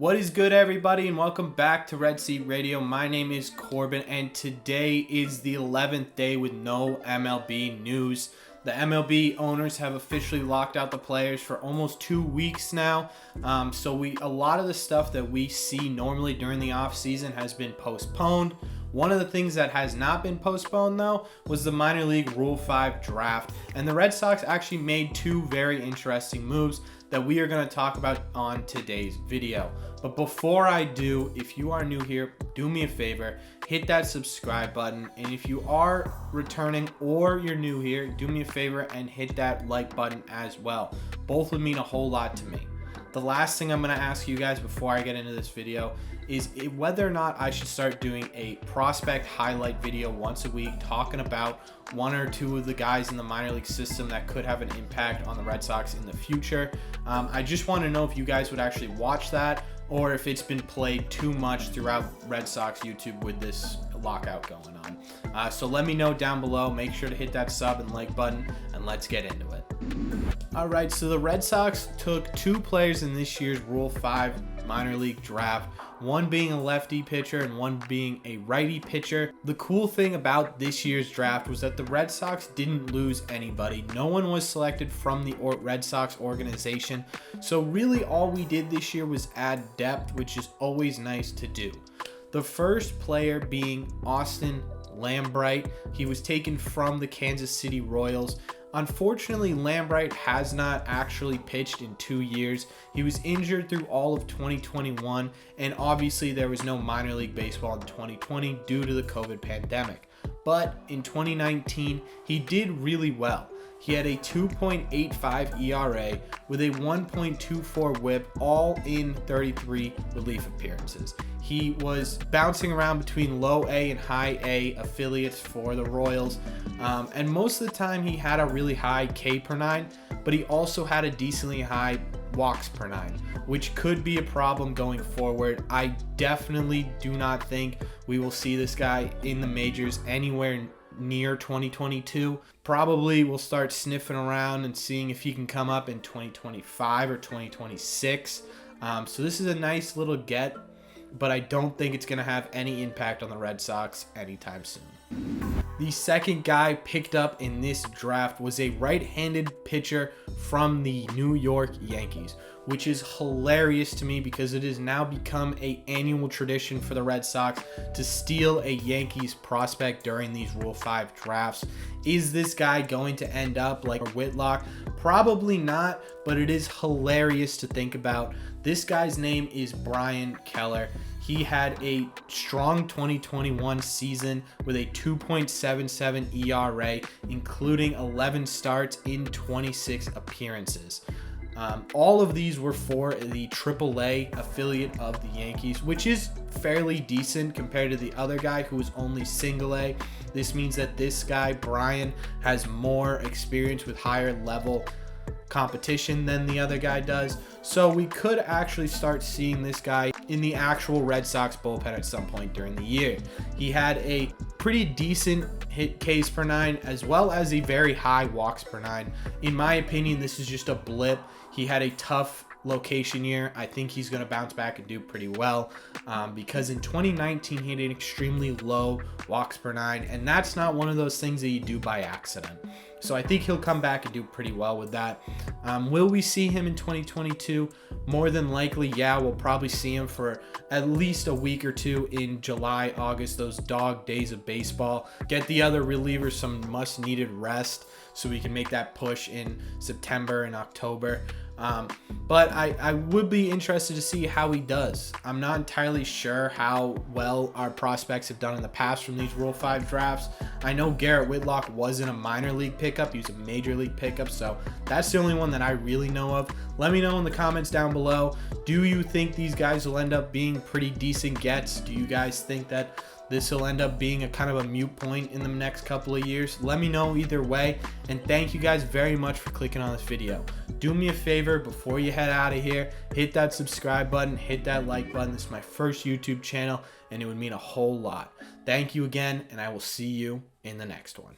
What is good, everybody, and welcome back to Red Seat Radio. My name is Corbin, and today is the 11th day with no MLB news. The MLB owners have officially locked out the players for almost 2 weeks now. So a lot of the stuff that we see normally during the off season has been postponed. One of the things that has not been postponed, though, was the minor league Rule 5 draft. And the Red Sox actually made two very interesting moves that we are going to talk about on today's video. But before I do, if you are new here, do me a favor, hit that subscribe button. And if you are returning or you're new here, do me a favor and hit that like button as well. Both would mean a whole lot to me. The last thing I'm going to ask you guys before I get into this video is whether or not I should start doing a prospect highlight video once a week, talking about one or two of the guys in the minor league system that could have an impact on the Red Sox in the future. I just want to know if you guys would actually watch that, or if it's been played too much throughout Red Sox YouTube with this lockout going on. So let me know down below. Make sure to hit that sub and like button, and let's get into it. Alright, so the Red Sox took two players in this year's Rule 5 minor league draft, one being a lefty pitcher and one being a righty pitcher. The cool thing about this year's draft was that the Red Sox didn't lose anybody. No one was selected from the Red Sox organization. So really all we did this year was add depth, which is always nice to do. The first player being Austin Lambright. He was taken from the Kansas City Royals. Unfortunately, Lambright has not actually pitched in 2 years. He was injured through all of 2021, and obviously there was no minor league baseball in 2020 due to the COVID pandemic. But in 2019, he did really well. He had a 2.85 ERA with a 1.24 WHIP, all in 33 relief appearances. He was bouncing around between low A and high A affiliates for the Royals. And most of the time he had a really high K per 9, but he also had a decently high walks per 9, which could be a problem going forward. I definitely do not think we will see this guy in the majors anywhere near 2022. Probably we'll start sniffing around and seeing if he can come up in 2025 or 2026. So this is a nice little get, but I don't think it's going to have any impact on the Red Sox anytime soon. The second guy picked up in this draft was a right-handed pitcher from the New York Yankees, which is hilarious to me because it has now become an annual tradition for the Red Sox to steal a Yankees prospect during these Rule 5 drafts. Is this guy going to end up like Whitlock? Probably not, but it is hilarious to think about. This guy's name is Brian Keller. He had a strong 2021 season with a 2.77 ERA, including 11 starts in 26 appearances. All of these were for the AAA affiliate of the Yankees, which is fairly decent compared to the other guy who was only single A. This means that this guy, Brian, has more experience with higher level competition than the other guy does. So we could actually start seeing this guy in the actual Red Sox bullpen at some point during the year. He had a pretty decent hit Ks per 9 as well as a very high walks per 9. In my opinion, this is just a blip. He had a tough location year. I think he's going to bounce back and do pretty well because in 2019 he had an extremely low walks per 9, and that's not one of those things that you do by accident. So I think he'll come back and do pretty well with that. Will we see him in 2022? More than likely, yeah. We'll probably see him for at least a week or two in July, August, those dog days of baseball. Get the other relievers some much needed rest so we can make that push in September and October. But I would be interested to see how he does. I'm not entirely sure how well our prospects have done in the past from these Rule 5 drafts. I know Garrett Whitlock wasn't a minor league pickup. He was a major league pickup. So that's the only one that I really know of. Let me know in the comments down below. Do you think these guys will end up being pretty decent gets? Do you guys think that this will end up being a kind of a moot point in the next couple of years? Let me know either way. And thank you guys very much for clicking on this video. Do me a favor before you head out of here, hit that subscribe button, hit that like button. This is my first YouTube channel and it would mean a whole lot. Thank you again, and I will see you in the next one.